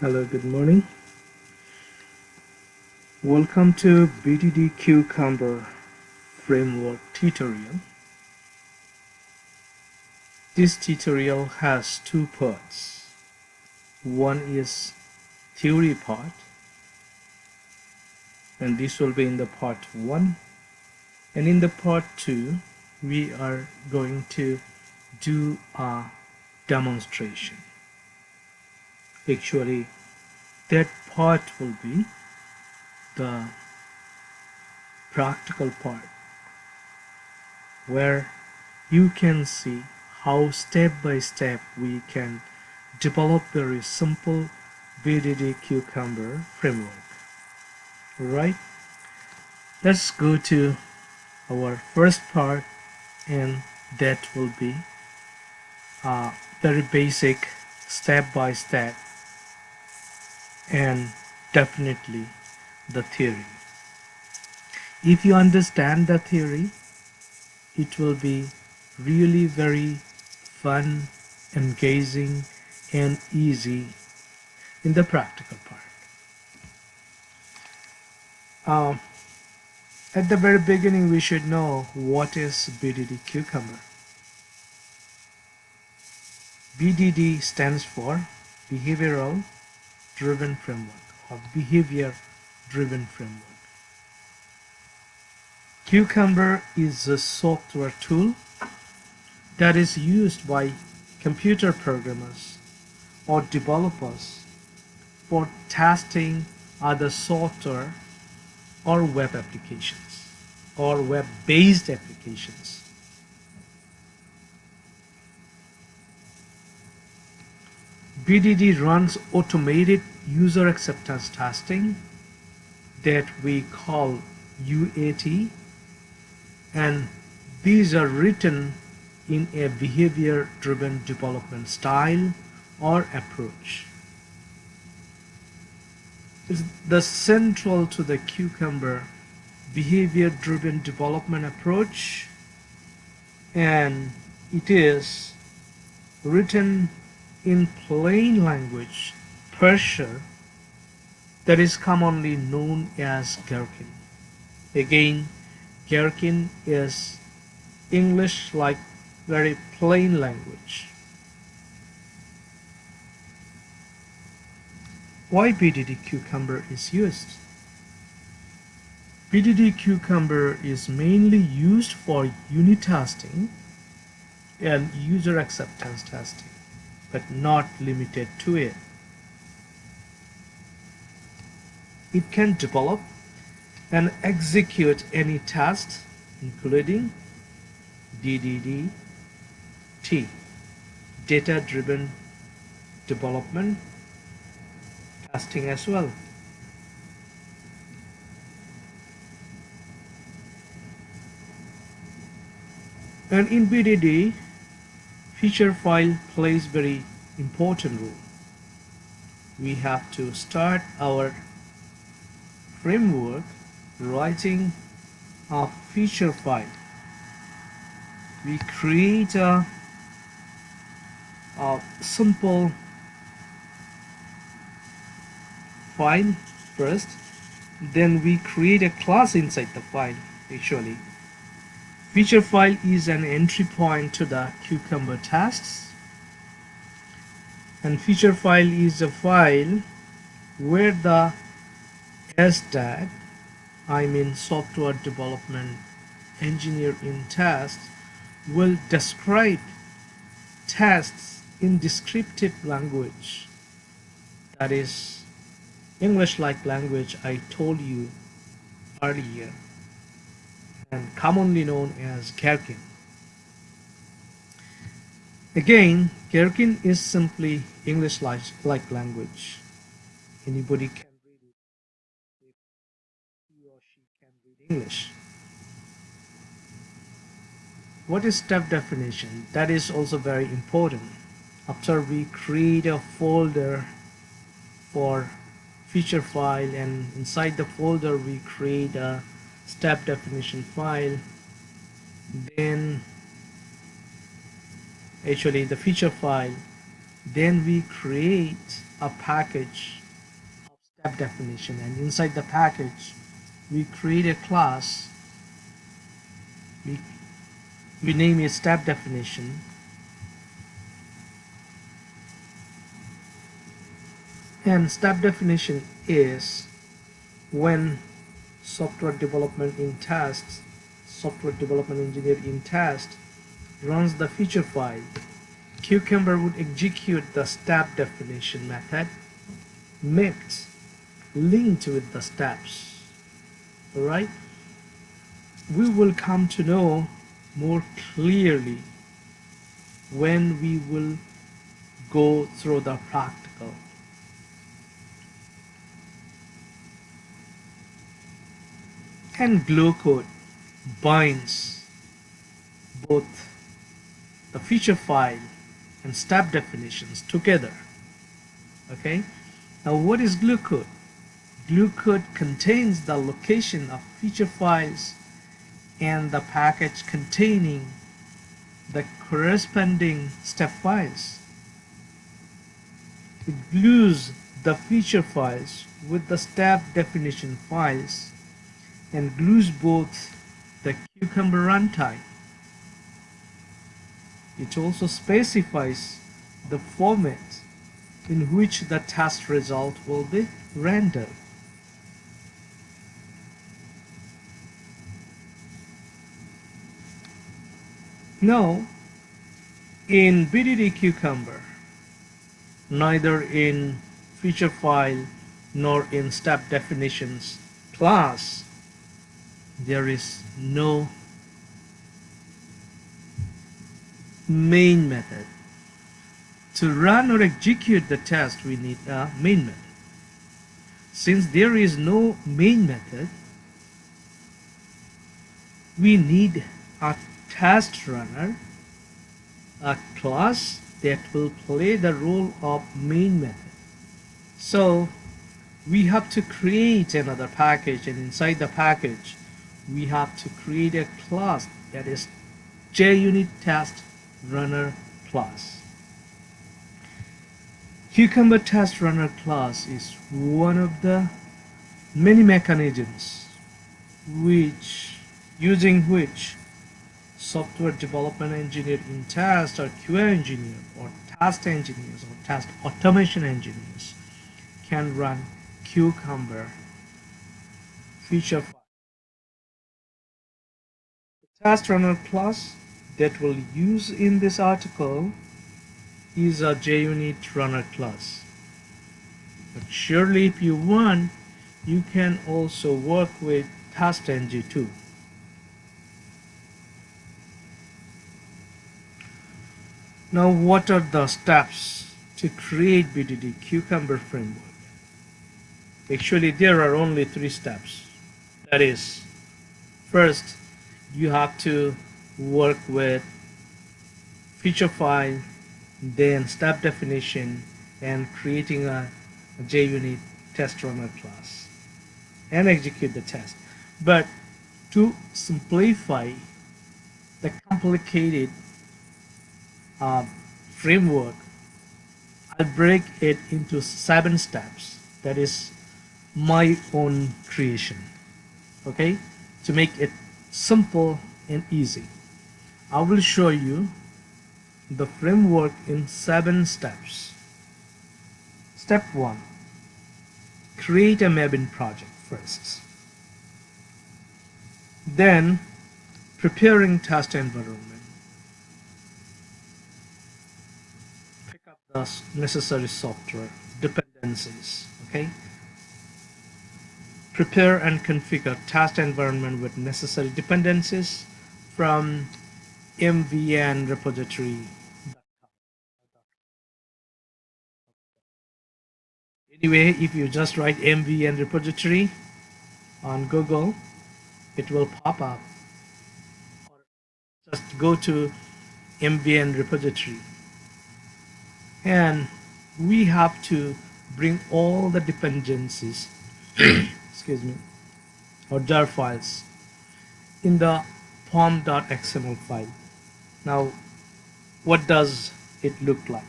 Hello, good morning. Welcome to BDD Cucumber Framework tutorial. This tutorial has two parts. One is theory part, and this will be in the part 1. And in the part 2, we are going to do a demonstration. Actually, that part will be the practical part, where you can see how step by step we can develop very simple BDD Cucumber framework. Right? Let's go to our first part, and that will be a very basic step by step and definitely the theory. If you understand the theory, it will be really very fun, engaging, and easy in the practical part. At the very beginning, we should know what is BDD Cucumber. BDD stands for Behavioral Driven Framework or Behavior Driven Framework. Cucumber is a software tool that is used by computer programmers or developers for testing other software or web applications or web-based applications. BDD runs automated user acceptance testing that we call UAT, and these are written in a behavior-driven development style or approach. It's the central to the Cucumber behavior-driven development approach, and it is written in plain language, Persia, that is commonly known as Gherkin. Again, Gherkin is English like very plain language. Why BDD Cucumber is used? BDD Cucumber is mainly used for unit testing and user acceptance testing, but not limited to it. It can develop and execute any task, including DDD, data-driven development testing as well. And in BDD, feature file plays very important role. We have to start our framework writing a feature file. We create a simple file first, then we create a class inside the file. Actually, feature file is an entry point to the Cucumber tasks, and feature file is a file where the SDAT, I mean software development engineer in tasks, will describe tasks in descriptive language, that is English like language I told you earlier, and commonly known as Gherkin. Again, Gherkin is simply English like language. Anybody can read it if he or she can read English. What is step definition? That is also very important. After we create a folder for feature file, and inside the folder we create a step definition file, then actually the feature file, then we create a package of step definition, and inside the package we create a class. We name it step definition, and step definition is when software development engineer in test runs the feature file, Cucumber would execute the step definition method mapped linked with the steps. Alright, we will come to know more clearly when we will go through the practical. And glue code binds both the feature file and step definitions together. Okay, now what is glue code? Glue code contains the location of feature files and the package containing the corresponding step files. It glues the feature files with the step definition files and glues both the Cucumber runtime. It also specifies the format in which the test result will be rendered. Now, in BDD Cucumber, neither in feature file nor in step definitions class, there is no main method. To run or execute the test, we need a main method. Since there is no main method, we need a TestRunner, a class that will play the role of main method. So we have to create another package, and inside the package we have to create a class that is JUnit TestRunner class. Cucumber TestRunner class is one of the many mechanisms using which software development engineer in test, or QA engineer, or test engineers, or test automation engineers can run Cucumber feature file. The TestRunner class that we'll use in this article is a JUnit runner class. But surely if you want, you can also work with TestNG too. Now, what are the steps to create BDD Cucumber Framework? Actually, there are only 3 steps. That is, first, you have to work with feature file, then step definition, and creating a JUnit TestRunner class, and execute the test. But to simplify the complicated framework, I'll break it into 7 steps. That is my own creation. Okay, to make it simple and easy, I will show you the framework in 7 steps. Step 1, create a Maven project first. Then, preparing test environment. Pick up the necessary software, dependencies, okay? Prepare and configure test environment with necessary dependencies from mvn repository. Anyway, if you just write mvn repository on Google, it will pop up. Or just go to mvn repository, and we have to bring all the dependencies excuse me, or jar files in the pom.xml file. Now, what does it look like?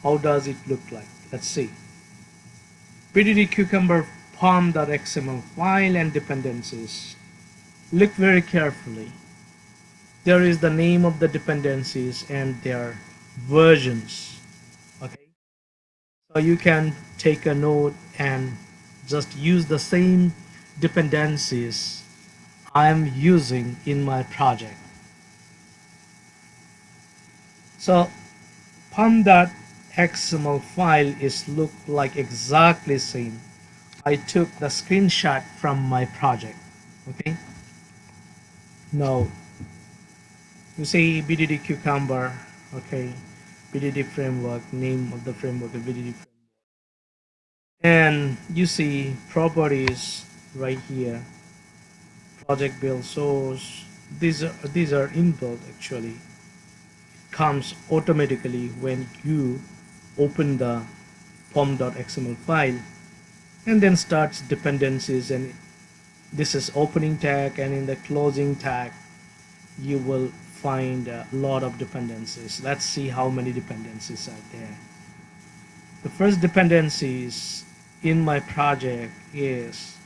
How does it look like? Let's see. BDD Cucumber pom.xml file and dependencies. Look very carefully. There is the name of the dependencies and their versions. Okay, so you can take a note and just use the same dependencies I am using in my project. So pom.xml file is look like exactly same. I took the screenshot from my project. Okay, now you see BDD Cucumber. Okay, BDD framework, name of the framework is BDD framework. And you see properties right here, project build source. These are inbuilt actually. Comes automatically when you open the pom.xml file, and then starts dependencies, and this is opening tag, and in the closing tag you will find a lot of dependencies. Let's see how many dependencies are there. The first dependencies in my project is,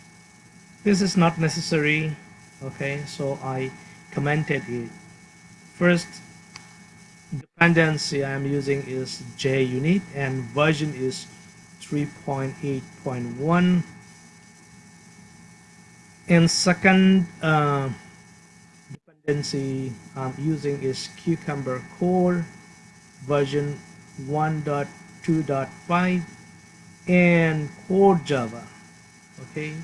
this is not necessary. Okay, so I commented it. First dependency I am using is JUnit, and version is 3.8.1. And second dependency I'm using is Cucumber core, version 1.2.5, and core Java. Okay,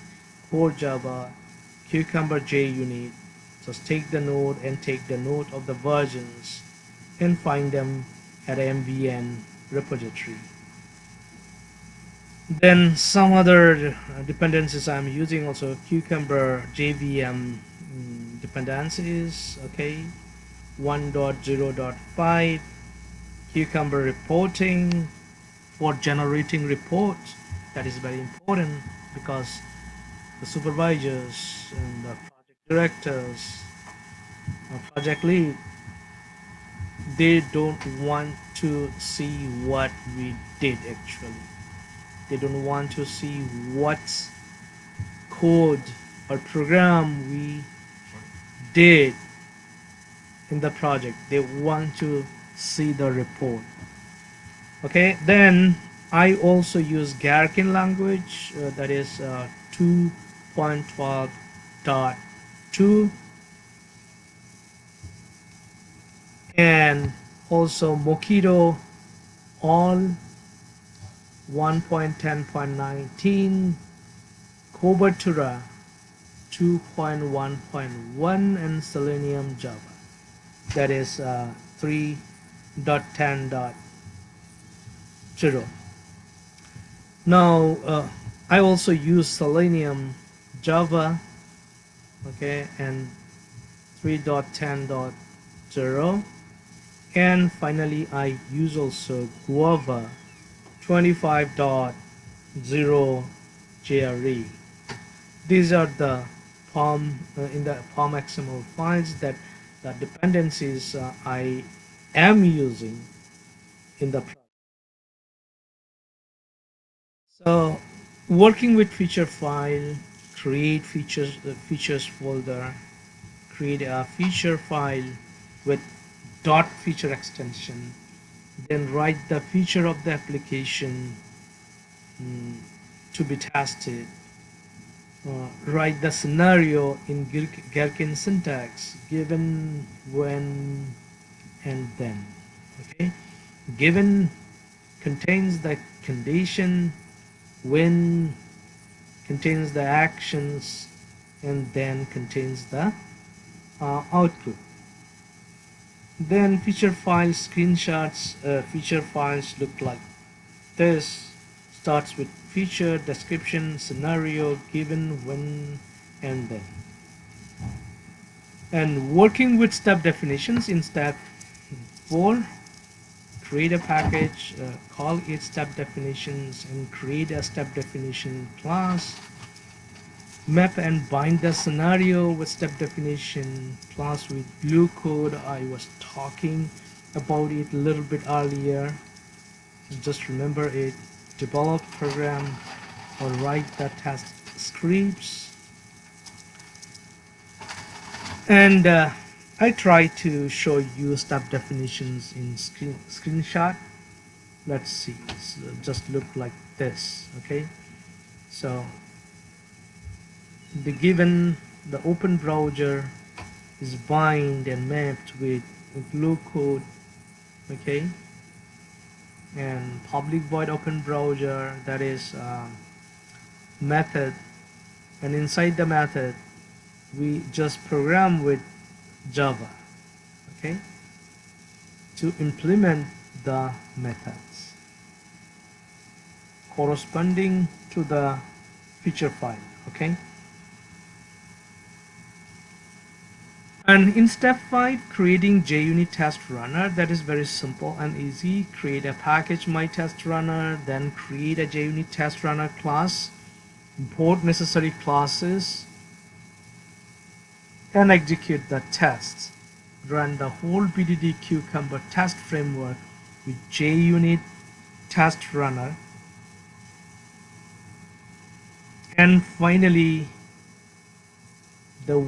core Java, Cucumber JUnit. Just take the note and take the note of the versions and find them at MVN repository. Then some other dependencies I'm using also, Cucumber JVM dependencies. Okay, 1.0.5, Cucumber reporting for generating reports. That is very important because the supervisors and the project directors, project lead, they don't want to see what we did actually. They don't want to see what code or program we did in the project. They want to see the report. Okay, then I also use Gherkin language, that is 2.12.2, and also Mockito all 1.10.19, Cobertura 2.1.1, and Selenium Java, that is 3.10.0. Now I also use Selenium Java, okay, and 3.10.0, and finally I use also Guava 25.0 JRE. These are the POM in the pom.xml files that the dependencies I am using in the project. So working with feature file, create features, the features folder, create a feature file with dot feature extension, then write the feature of the application to be tested, write the scenario in Gherkin syntax, given, when, and then. Okay, given contains the condition, when contains the actions, and then contains the output. Then feature file screenshots. Feature files look like this. Starts with feature, description, scenario, given, when, and then. And working with step definitions in step 4, create a package, call it step definitions, and create a step definition class. Map and bind the scenario with step definition class with glue code. I was talking about it a little bit earlier. Just remember it, develop program or write the test scripts. And I try to show you step definitions in screenshot. Let's see, so just look like this. Okay, so the open browser is bind and mapped with glue code. Okay, and public void open browser, that is method, and inside the method we just program with Java, okay, to implement the methods corresponding to the feature file. Okay, and in step 5, creating JUnit test runner, that is very simple and easy. Create a package my test runner, then create a JUnit test runner class, import necessary classes, and execute the tests. Run the whole BDD Cucumber test framework with JUnit test runner. And finally, the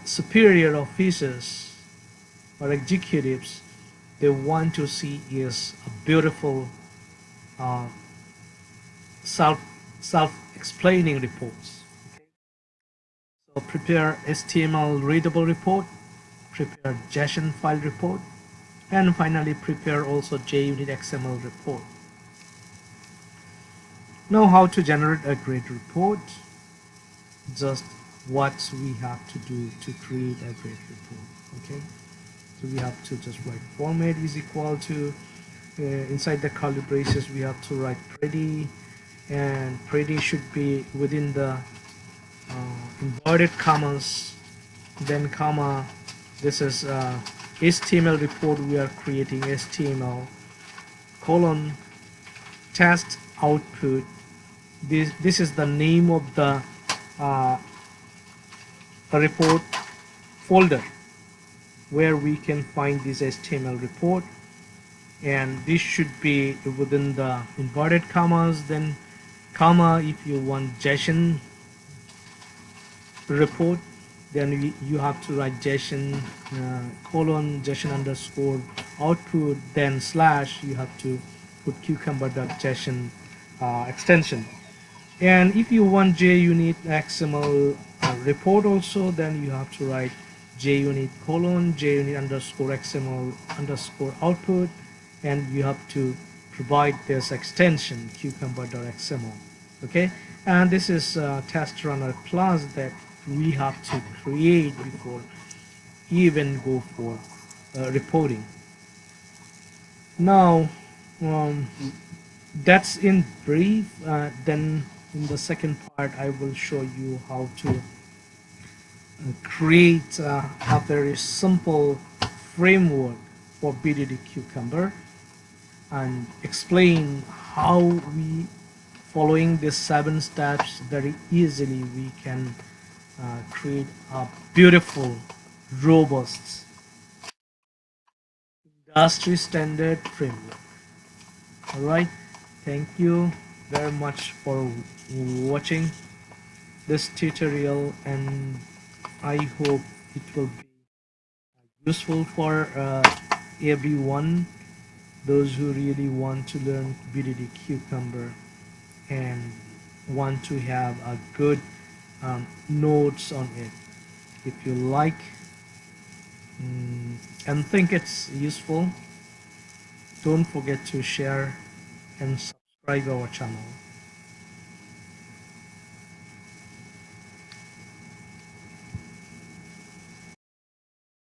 superior officers or executives, they want to see is a beautiful uh, self-explaining reports. Okay? So prepare HTML readable report, prepare JSON file report, and finally prepare also JUnit XML report. Now how to generate a great report, just what we have to do to create a great report. Okay, so we have to just write format is equal to inside the curly braces we have to write pretty, and pretty should be within the inverted commas, then comma. This is HTML report, we are creating HTML colon test output. This is the name of the report folder where we can find this HTML report, and this should be within the inverted commas, then comma if you want JSON report, then you have to write JSON colon JSON underscore output, then slash you have to put cucumber.json extension. And if you want JUnit XML report also, then you have to write JUnit colon JUnit underscore XML underscore output, and you have to provide this extension cucumber.xml. Okay, and this is a TestRunner class that we have to create before even go for reporting. Now that's in brief. Then in the second part I will show you how to create a very simple framework for BDD Cucumber and explain how we, following these 7 steps, very easily we can create a beautiful, robust, industry standard framework. Alright, thank you very much for watching this tutorial, and I hope it will be useful for everyone, those who really want to learn BDD Cucumber and want to have a good notes on it. If you like and think it's useful, don't forget to share and subscribe our channel.